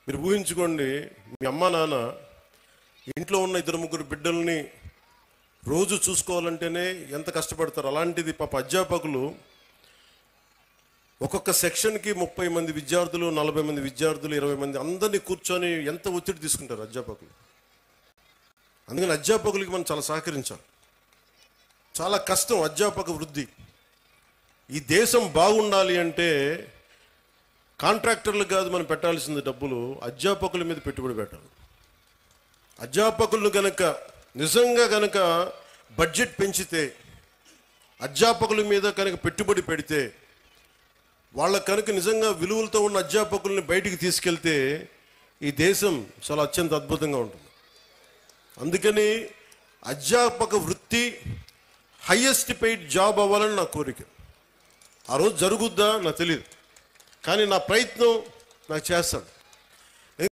మీరు ఊహించుకోండి, మీ అమ్మ నాన్న ఇంట్లో ఉన్న 2-3 బిడ్డల్ని రోజు చూసుకోవాలంటేనే ఎంత కష్టపడతారు. అలాంటిది పాప అధ్యాపకులు ఒక్కొక్క సెక్షన్కి 30 మంది విద్యార్థులు, 40 మంది విద్యార్థులు, 20 మంది అందరినీ కూర్చొని ఎంత ఒత్తిడి తీసుకుంటారు అధ్యాపకులు. అందుకని అధ్యాపకులకి మనం చాలా సహకరించాలి. చాలా కష్టం అధ్యాపక వృద్ధి. ఈ దేశం బాగుండాలి అంటే కాంట్రాక్టర్లు కాదు మనం పెట్టాల్సింది డబ్బులు, అధ్యాపకుల మీద పెట్టుబడి పెట్టాలి. అధ్యాపకులను నిజంగా గనక బడ్జెట్ పెంచితే, అధ్యాపకుల మీద కనుక పెట్టుబడి పెడితే, వాళ్ళ కనుక నిజంగా విలువలతో ఉన్న అధ్యాపకుల్ని బయటికి తీసుకెళ్తే ఈ దేశం చాలా అత్యంత అద్భుతంగా ఉంటుంది. అందుకని అధ్యాపక వృత్తి హైయెస్ట్ పెయిడ్ జాబ్ అవ్వాలని నా కోరిక. ఆ రోజు జరుగుద్దా నాకు తెలియదు, కానీ నా ప్రయత్నం నాకు చేస్తాను.